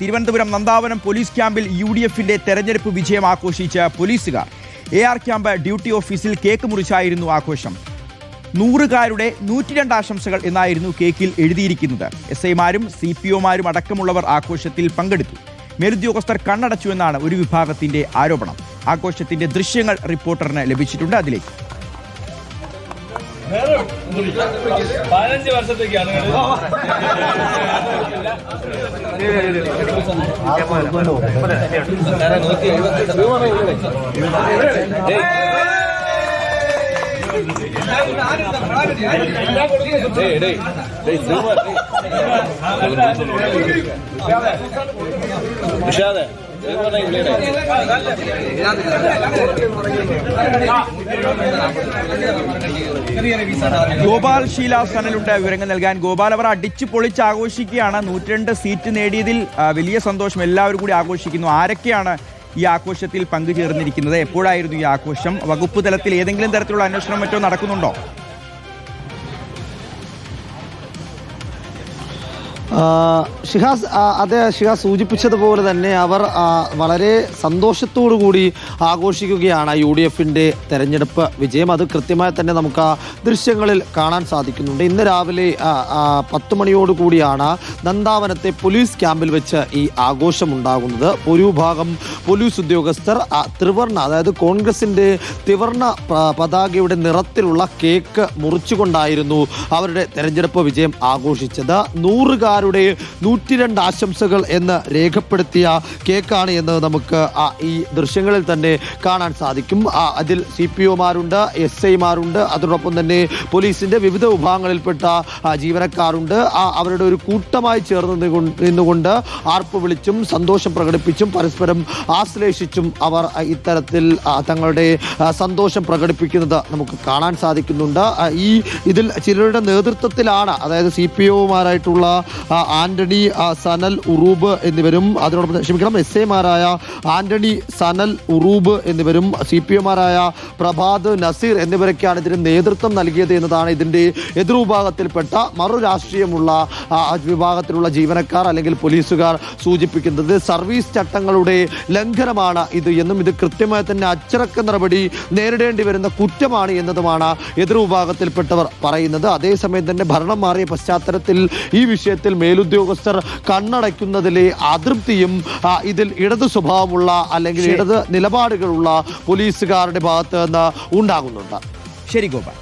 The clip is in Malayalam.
തിരുവനന്തപുരം നന്ദാവനം പോലീസ് ക്യാമ്പിൽ UDFന്റെ തെരഞ്ഞെടുപ്പ് വിജയം ആഘോഷിച്ച പോലീസുകാർ AR ക്യാമ്പ് ഡ്യൂട്ടി ഓഫീസിൽ കേക്ക് മുറിച്ചായിരുന്നു ആഘോഷം. 100-കാരുടെ 102 ആശംസകൾ എന്നായിരുന്നു കേക്കിൽ എഴുതിയിരിക്കുന്നത്. SI-മാരും CPO-മാരും അടക്കമുള്ളവർ ആഘോഷത്തിൽ പങ്കെടുത്തു. മേലുദ്യോഗസ്ഥർ കണ്ണടച്ചു എന്നാണ് ഒരു വിഭാഗത്തിന്റെ ആരോപണം. ആഘോഷത്തിന്റെ ദൃശ്യങ്ങൾ റിപ്പോർട്ടറിന് ലഭിച്ചിട്ടുണ്ട്. അതിലേക്ക് 15 വർഷത്തേക്കാണ് ഗോപാൽ ഷീല സനലുണ്ട് വിവരങ്ങൾ നൽകാൻ. ഗോപാൽ, അവർ അടിച്ചു പൊളിച്ച് ആഘോഷിക്കുകയാണ്. 102 സീറ്റ് നേടിയതിൽ വലിയ സന്തോഷം, എല്ലാവരും കൂടി ആഘോഷിക്കുന്നു. ആരൊക്കെയാണ് ഈ ആഘോഷത്തിൽ പങ്കുചേർന്നിരിക്കുന്നത്? എപ്പോഴായിരുന്നു ഈ ആഘോഷം? വകുപ്പ് തലത്തിൽ ഏതെങ്കിലും തരത്തിലുള്ള അന്വേഷണം മറ്റോ നടക്കുന്നുണ്ടോ? ഷിഹാസ്, അതെ, ഷിഹാസ് സൂചിപ്പിച്ചതുപോലെ തന്നെ അവർ വളരെ സന്തോഷത്തോടു കൂടി ആഘോഷിക്കുകയാണ് UDFന്റെ തെരഞ്ഞെടുപ്പ് വിജയം. അത് കൃത്യമായി തന്നെ നമുക്ക് ആ ദൃശ്യങ്ങളിൽ കാണാൻ സാധിക്കുന്നുണ്ട്. ഇന്ന് രാവിലെ 10 മണിയോടുകൂടിയാണ് നന്ദാവനത്തെ പോലീസ് ക്യാമ്പിൽ വെച്ച് ഈ ആഘോഷം ഉണ്ടാകുന്നത്. ഒരു വിഭാഗം പോലീസ് ഉദ്യോഗസ്ഥർ ത്രിവർണ്ണ, അതായത് കോൺഗ്രസിന്റെ ത്രിവർണ്ണ പതാകയുടെ നിറത്തിലുള്ള കേക്ക് മുറിച്ചുകൊണ്ടായിരുന്നു അവരുടെ തെരഞ്ഞെടുപ്പ് വിജയം ആഘോഷിച്ചത്. 100-കാരുടെ 102 ആശംസകൾ എന്ന് രേഖപ്പെടുത്തിയ കേക്കാണ് എന്ന് നമുക്ക് ഈ ദൃശ്യങ്ങളിൽ തന്നെ കാണാൻ സാധിക്കും. അതിൽ CPO-മാരുണ്ട്, SI-മാരുണ്ട്, അതോടൊപ്പം തന്നെ പോലീസിന്റെ വിവിധ വിഭാഗങ്ങളിൽപ്പെട്ട ജീവനക്കാരുണ്ട്. അവരുടെ ഒരു കൂട്ടമായി ചേർന്ന് നിന്നുകൊണ്ട് ആർപ്പ് വിളിച്ചും സന്തോഷം പ്രകടിപ്പിച്ചും പരസ്പരം ആശ്ലേഷിച്ചും അവർ ഇത്തരത്തിൽ തങ്ങളുടെ സന്തോഷം പ്രകടിപ്പിക്കുന്നത് നമുക്ക് കാണാൻ സാധിക്കുന്നുണ്ട്. ഇതിൽ ചിലരുടെ നേതൃത്വത്തിലാണ്, അതായത് CPO-മാരായിട്ടുള്ള ആന്റണി, സനൽ, ഉറൂബ് എന്നിവരും, അതിനോടൊപ്പം SI-മാരായ ആന്റണി, സനൽ, ഉറൂബ് എന്നിവരും CPO-മാരായ പ്രഭാത്, നസീർ എന്നിവരൊക്കെയാണ് ഇതിന് നേതൃത്വം നൽകിയത് എന്നതാണ് ഇതിൻ്റെ എതിർവിഭാഗത്തിൽപ്പെട്ട മറു രാഷ്ട്രീയമുള്ള വിഭാഗത്തിലുള്ള ജീവനക്കാർ അല്ലെങ്കിൽ പോലീസുകാർ സൂചിപ്പിക്കുന്നത്. സർവീസ് ചട്ടങ്ങളുടെ ലംഘനമാണ് ഇത് എന്നും ഇത് കൃത്യമായി തന്നെ അച്ചടക്ക നടപടി നേരിടേണ്ടി വരുന്ന കുറ്റമാണ് എന്നതുമാണ് എതിർവിഭാഗത്തിൽപ്പെട്ടവർ പറയുന്നത്. അതേസമയം തന്നെ ഭരണം മാറിയ പശ്ചാത്തലത്തിൽ ഈ വിഷയത്തിൽ മേലുദ്യോഗസ്ഥർ കണ്ണടയ്ക്കുന്നതിലെ അതൃപ്തിയും ഇതിൽ ഇടത് സ്വഭാവമുള്ള അല്ലെങ്കിൽ ഇടത് നിലപാടുകളുള്ള പോലീസുകാരുടെ ഭാഗത്ത് നിന്ന് ഉണ്ടാകുന്നുണ്ട്. ശരി ഗോപാൽ.